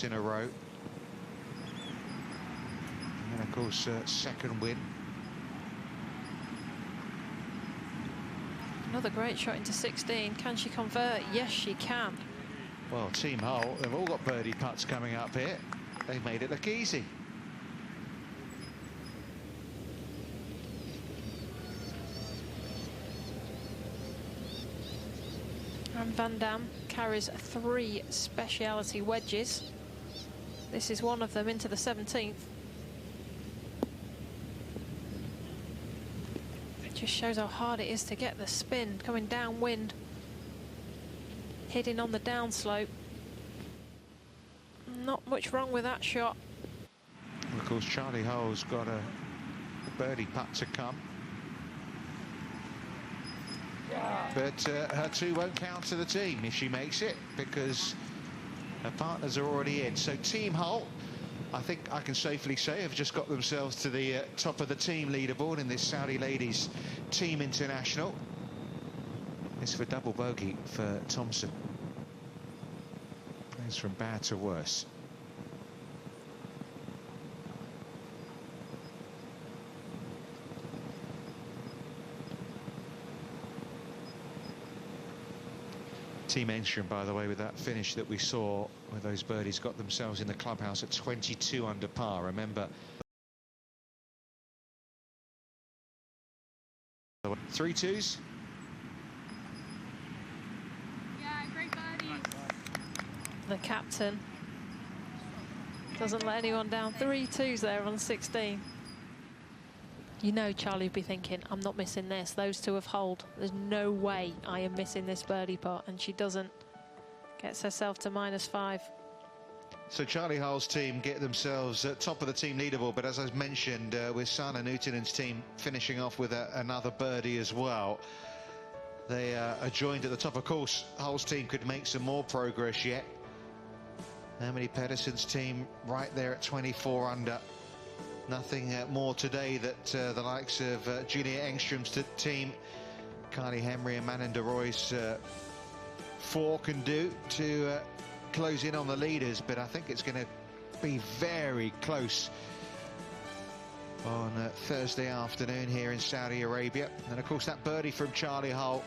points in a row. And of course, second win. Another great shot into 16. Can she convert? Yes, she can. Well, Team Hull, they've all got birdie putts coming up here. They made it look easy. And Van Dam carries 3 speciality wedges. This is one of them into the 17th. It just shows how hard it is to get the spin coming downwind, hitting on the downslope. Not much wrong with that shot. And of course, Charley Hull's got a birdie putt to come. But her 2 won't count to the team if she makes it, because her partners are already in. So Team Hull, I think I can safely say, have just got themselves to the top of the team leaderboard in this Saudi Ladies Team International. It's for double bogey for Thompson. It's from bad to worse. Team Enstrom, by the way, with that finish that we saw, where those birdies got themselves in the clubhouse at 22 under par. Remember, 3 twos. Yeah, great birdies. The captain doesn't let anyone down. 3 twos there on 16. You know Charley would be thinking, I'm not missing this. Those 2 have holed. There's no way I am missing this birdie putt. And she doesn't. Gets herself to -5. So Charley Hull's team get themselves at top of the team leaderboard, but as I mentioned, with Sana Nutinen's team finishing off with another birdie as well, they are joined at the top. Of course, Hull's team could make some more progress yet. Emily Pedersen's team right there at 24 under. Nothing more today that the likes of Julia Engstrom's team, Kylie Henry and Manon de Roy's 4 can do to close in on the leaders, but I think it's going to be very close on Thursday afternoon here in Saudi Arabia. And of course that birdie from Charley Hull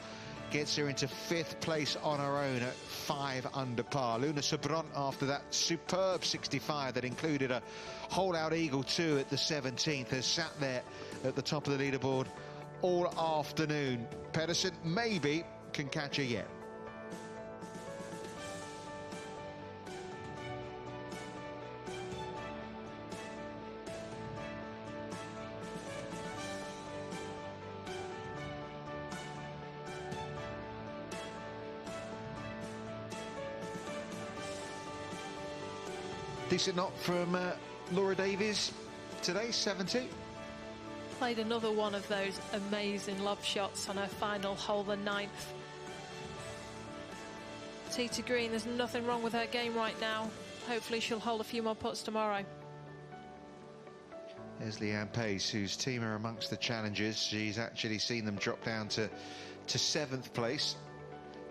gets her into 5th place on her own at 5 under par. Luna Sobron, after that superb 65 that included a hole-out eagle 2 at the 17th, has sat there at the top of the leaderboard all afternoon. Pedersen maybe can catch her yet. Decent knock from Laura Davies today, 70. Played another one of those amazing lob shots on her final hole, the 9th. Tee to green, there's nothing wrong with her game right now. Hopefully she'll hold a few more putts tomorrow. There's Leanne Pace, whose team are amongst the challengers. She's actually seen them drop down to 7th place.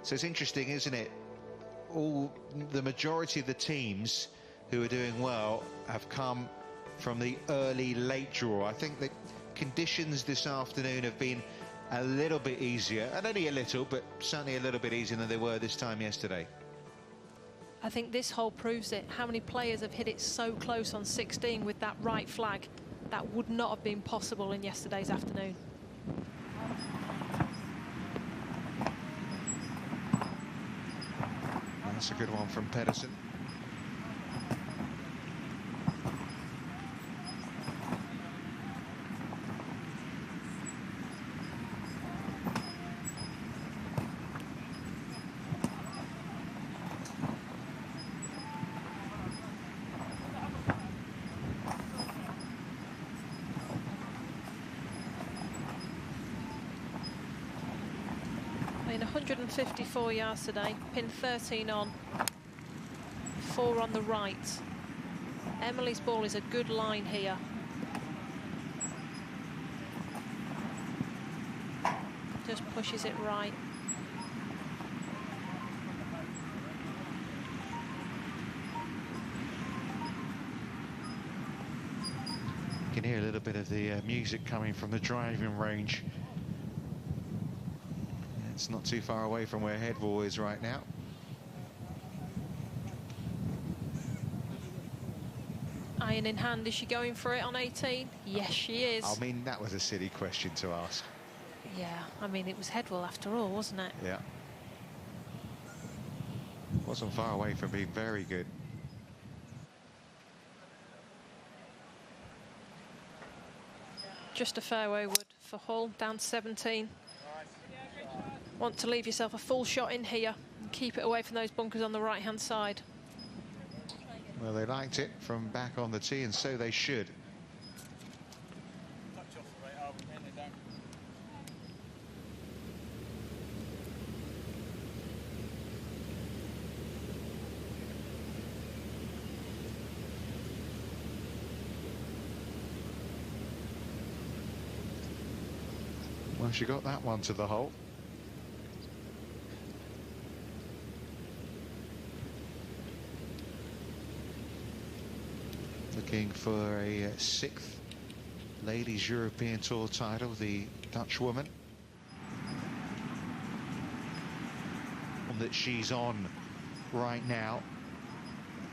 So it's interesting, isn't it? The majority of the teams who are doing well have come from the late draw. I think the conditions this afternoon have been a little bit easier, and only a little, but certainly a little bit easier than they were this time yesterday. I think this hole proves it. How many players have hit it so close on 16 with that right flag? That would not have been possible in yesterday's afternoon. That's a good one from Pedersen. I mean, 154 yards today, pin 13 on, 4 on the right. Emily's ball is a good line here. Just pushes it right. can hear a little bit of the music coming from the driving range. It's not too far away from where Headwall is right now. Iron in hand, is she going for it on 18? Yes, she is. I mean, that was a silly question to ask. Yeah, I mean, it was Headwall after all, wasn't it? Yeah. Wasn't far away from being very good. Just a fairway wood for Hull, down to 17. Want to leave yourself a full shot in here and keep it away from those bunkers on the right-hand side. Well, they liked it from back on the tee, and so they should. Well, she got that one to the hole. Looking for a sixth Ladies European Tour title, the Dutch woman. That she's on right now.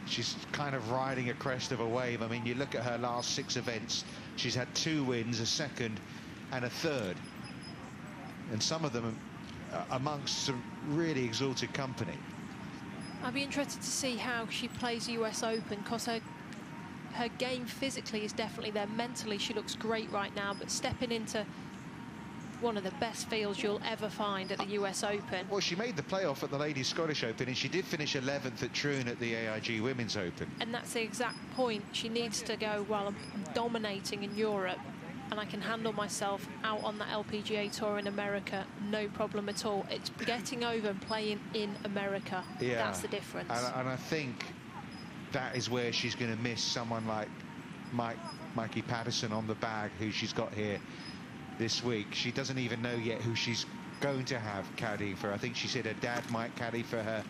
She's kind of riding a crest of a wave. I mean, you look at her last 6 events, she's had 2 wins, a second and a third. And some of them amongst some really exalted company. I'd be interested to see how she plays US Open, because her game physically is definitely there. Mentally, she looks great right now, but stepping into one of the best fields you'll ever find at the US Open. Well, she made the playoff at the Ladies Scottish Open, and she did finish 11th at Troon at the AIG Women's Open. And that's the exact point. She needs to go, well, I'm dominating in Europe, and I can handle myself out on the LPGA Tour in America, no problem at all. It's getting over and playing in America. Yeah, that's the difference. And I think that is where she's going to miss someone like Mikey Pedersen on the bag, who she's got here this week. She doesn't even know yet who she's going to have caddy for. I think she said her dad might caddy for her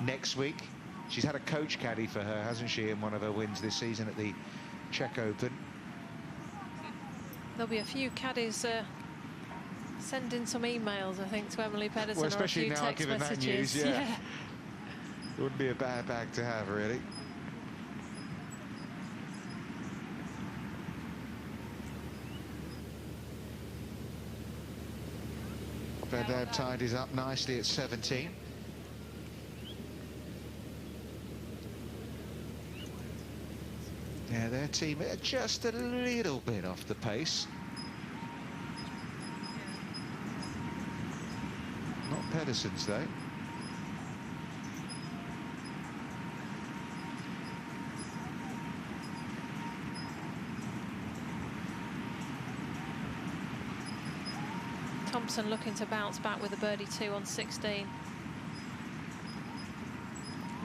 next week. She's had a coach caddy for her, hasn't she, in one of her wins this season at the Czech Open. There'll be a few caddies sending some emails, I think, to Emily Pedersen, well, especially or a few now, text given messages. that news, yeah. It wouldn't be a bad bag to have, really. Bedab tidies up nicely at 17. Yeah, their team are just a little bit off the pace. Not Pedersen's, though. Thompson looking to bounce back with a birdie 2 on 16.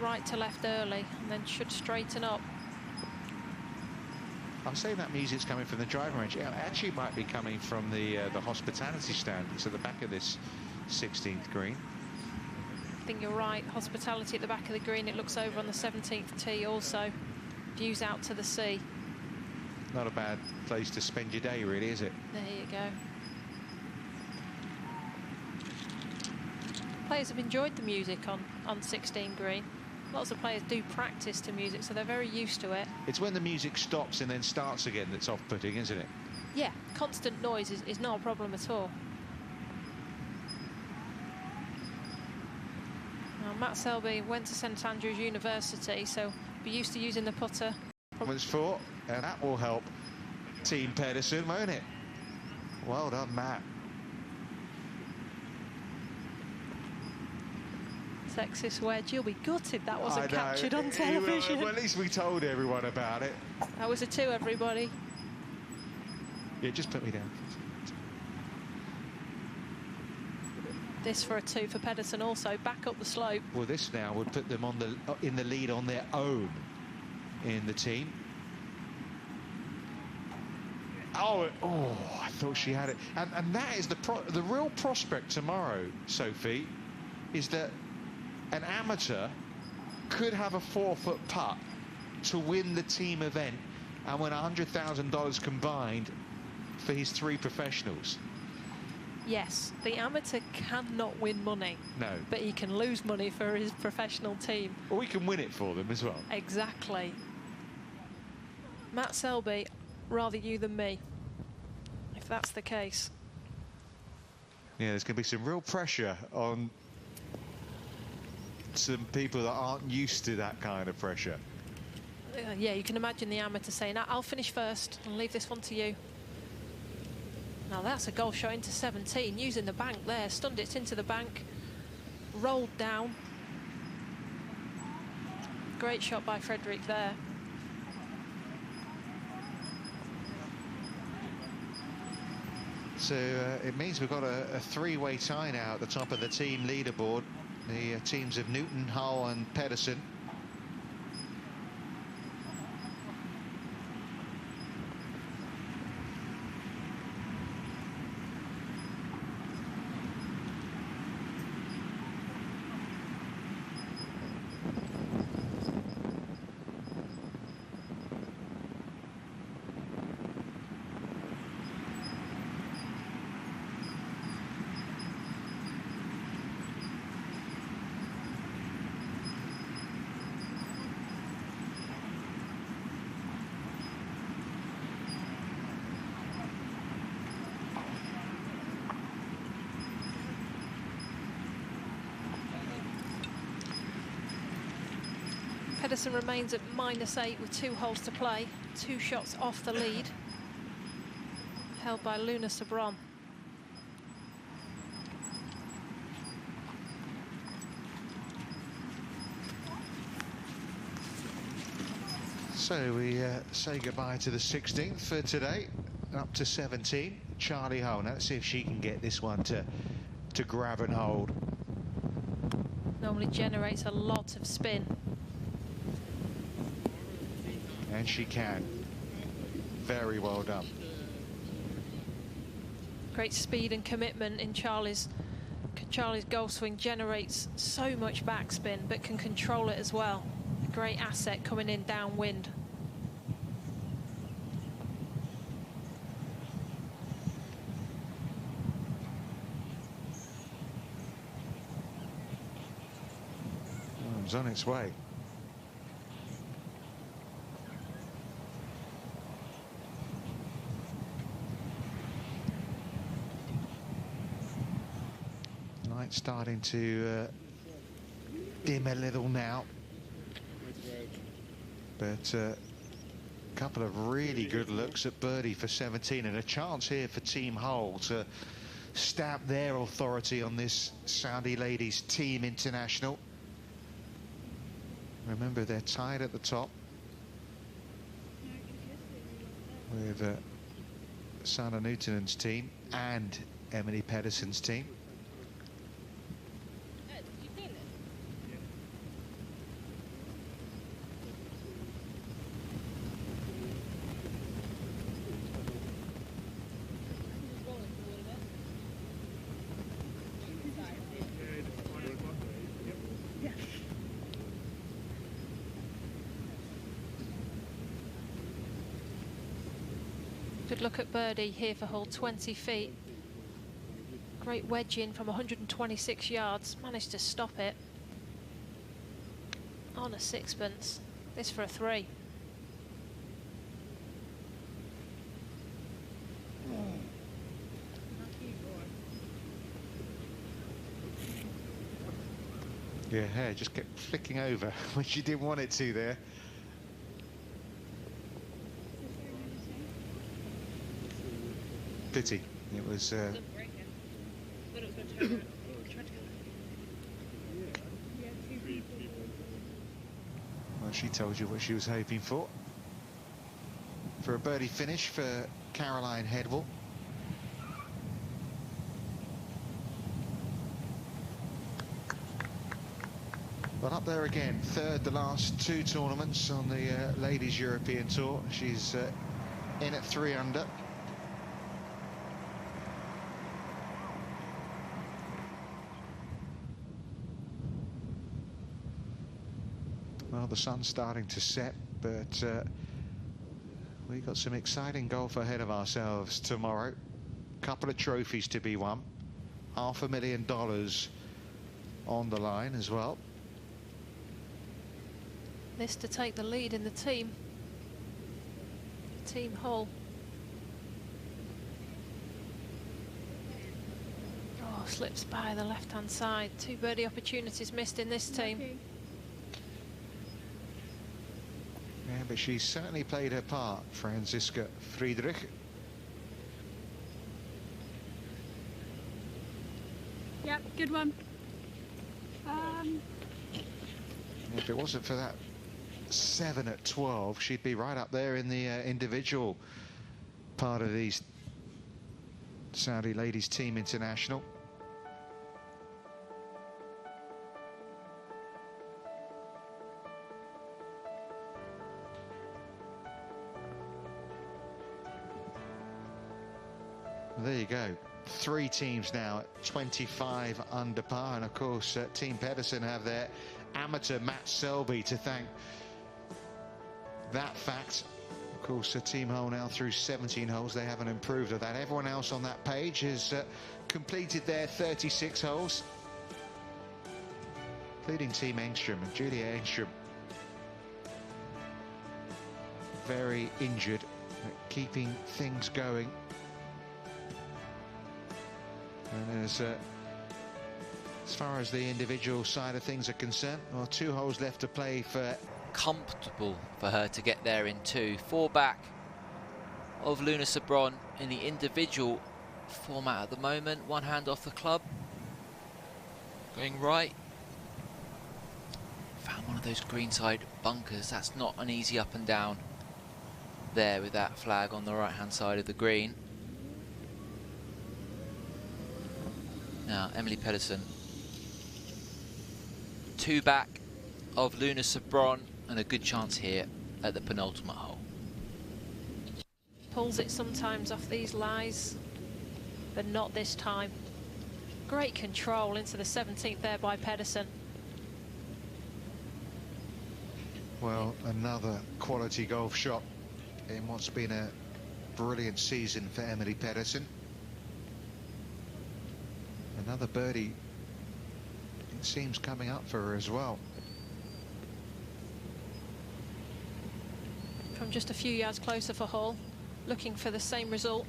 Right to left early, and then should straighten up. I'm saying that music's coming from the driving range. It actually might be coming from the hospitality stand. It's at the back of this 16th green. I think you're right. Hospitality at the back of the green. It looks over on the 17th tee also. Views out to the sea. Not a bad place to spend your day, really, is it? There you go. Players have enjoyed the music on 16 green. Lots of players do practice to music, so they're very used to it. It's when the music stops and then starts again that's off-putting, isn't it? Yeah, constant noise is not a problem at all. Now, Matt Selby went to St Andrews University, so be used to using the putter. For, and that will help Team Pedersen, won't it? Well done, Matt. Texas wedge, you'll be gutted that wasn't captured on television. Well, at least we told everyone about it. That was a 2, everybody. Yeah, just put me down. This for a 2 for Pedersen also, back up the slope. Well, this now would put them on in the lead on their own in the team. Oh, I thought she had it. And that is the real prospect tomorrow, Sophie, is that an amateur could have a 4-foot putt to win the team event and win $100,000 combined for his 3 professionals. Yes, the amateur cannot win money. No. But he can lose money for his professional team. Or we can win it for them as well. Exactly. Matt Selby, rather you than me, if that's the case. Yeah, there's going to be some real pressure on some people that aren't used to that kind of pressure. Yeah, you can imagine the amateur saying, I'll finish first and leave this one to you. Now that's a goal shot into 17, using the bank there, stunned it into the bank, rolled down. Great shot by Frederick there. So it means we've got a 3-way tie now at the top of the team leaderboard. The teams of Newton, Hull and Pedersen. Pedersen remains at -8 with 2 holes to play, 2 shots off the lead, held by Luna Sabron. So we say goodbye to the 16th for today, up to 17. Charley Hull. Now let's see if she can get this one to grab and hold. Normally generates a lot of spin. And she can. Very well done. Great speed and commitment in Charley's golf swing. Generates so much backspin, but can control it as well. A great asset coming in downwind. Oh, it's on its way. Light starting to dim a little now, but a couple of really good looks at birdie for 17, and a chance here for Team Hull to stamp their authority on this Saudi Ladies Team International. Remember, they're tied at the top with Sana Newtonen's team and Emily Pedersen's team. Good look at birdie here for hole 20 feet. Great wedge in from 126 yards. Managed to stop it on a 6pence. This for a 3. Your hair just kept flicking over when she didn't want it to there. Pity. It was... well, she told you what she was hoping for. For a birdie finish for Caroline Headwell. But up there again, third the last 2 tournaments on the Ladies European Tour. She's in at 3 under. Well, the sun's starting to set, but We've got some exciting golf ahead of ourselves tomorrow. Couple of trophies to be won. $500,000 on the line as well. This to take the lead in the team hole. Oh, slips by the left-hand side. 2 birdie opportunities missed in this team. Okay. Yeah, but she's certainly played her part, Franziska Friedrich. Yep, good one. If it wasn't for that 7 at 12, she'd be right up there in the individual part of these Saudi Ladies Team International. There you go. 3 teams now at 25 under par, and of course Team Pedersen have their amateur Matt Selby to thank that fact. Of course, a team hole now through 17 holes. They haven't improved of that. Everyone else on that page has completed their 36 holes, including Team Engstrom and Julia Engstrom. Very injured, but keeping things going. And as far as the individual side of things are concerned, well, 2 holes left to play for. Comfortable for her to get there in 2. 4 back of Luna Sabron in the individual format at the moment. 1 hand off the club. Going right. Found one of those greenside bunkers. That's not an easy up and down there with that flag on the right hand side of the green. Now, Emily Pedersen, 2 back of Luna Sabron, and a good chance here at the penultimate hole. Pulls it sometimes off these lies, but not this time. Great control into the 17th there by Pedersen. Well, another quality golf shot in what's been a brilliant season for Emily Pedersen. Another birdie, it seems, coming up for her as well. From just a few yards closer for Hall, looking for the same result.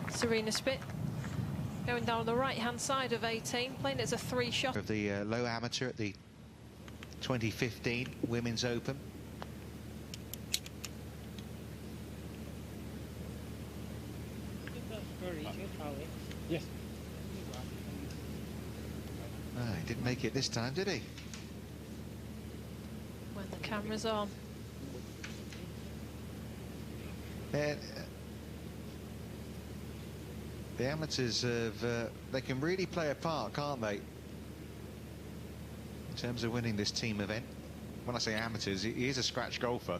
Serena Spit going down the right-hand side of 18, playing as a 3 shot. Of the low amateur at the 2015 Women's Open. Yes. He didn't make it this time, did he? When the camera's on. And the amateurs have, they can really play a part, can't they? In terms of winning this team event. When I say amateurs, he is a scratch golfer.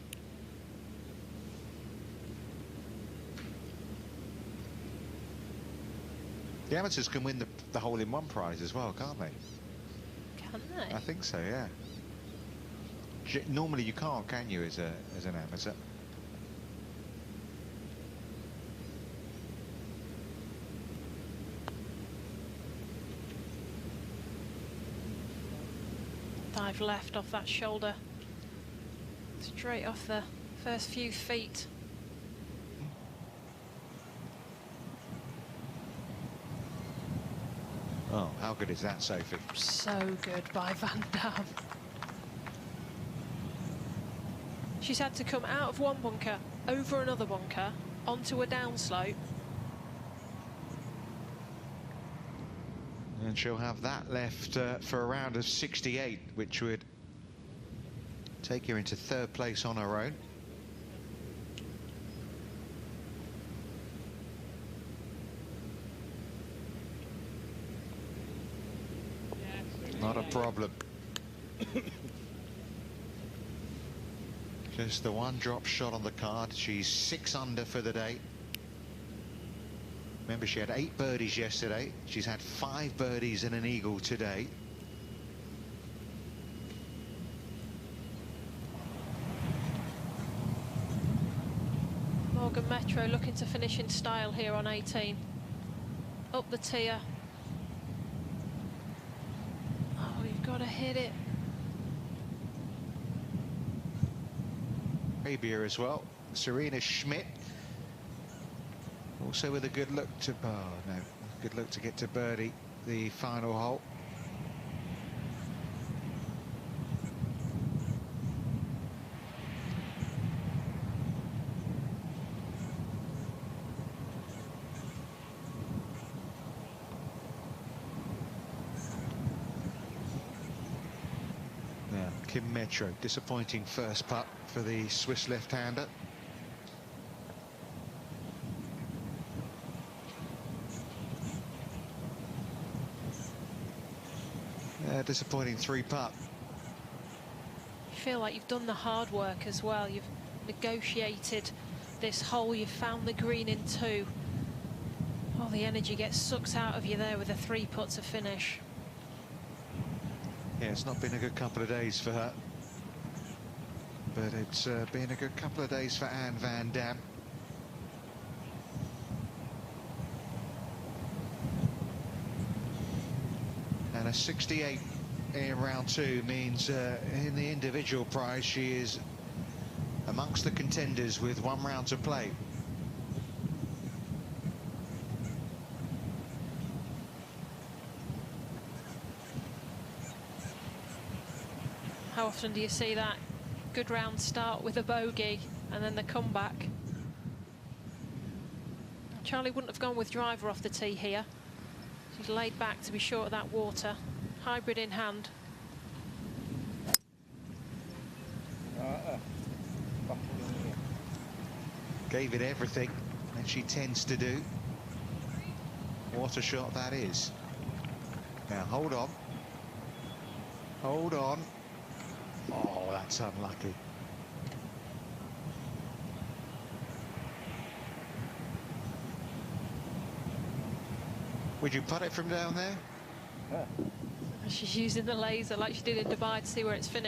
The amateurs can win the hole-in-one prize as well, can't they? Can they? I think so, yeah. Normally you can't, can you, as an amateur? Dive left off that shoulder. Straight off the first few feet. Oh, how good is that, Sophie? So good by Van Dam. She's had to come out of one bunker, over another bunker, onto a downslope. And she'll have that left for a round of 68, which would take her into 3rd place on her own. Not a problem. Just the 1 drop shot on the card. She's 6 under for the day. Remember, she had 8 birdies yesterday. She's had 5 birdies and an eagle today. Morgan Metro looking to finish in style here on 18. Up the tier. Oh, you've got to hit it. Arabia as well. Serena Schmidt. Also with a good look to, good look to get to birdie the final hole. Yeah, Kim Metro, disappointing first putt for the Swiss left-hander. Disappointing three putt. You feel like you've done the hard work as well. You've negotiated this hole. You've found the green in 2. All the energy gets sucked out of you there with a 3 putt to finish. Yeah, it's not been a good couple of days for her. But it's been a good couple of days for Anne van Dam. And a 68 in round 2 means in the individual prize she is amongst the contenders with 1 round to play. How often do you see that good round start with a bogey and then the comeback? Charley wouldn't have gone with driver off the tee here. She's laid back to be short of that water. Hybrid in hand. Gave it everything, and she tends to do. What a shot that is. Now hold on. Hold on. Oh, that's unlucky. Would you putt it from down there? She's using the laser like she did in Dubai to see where it's finished.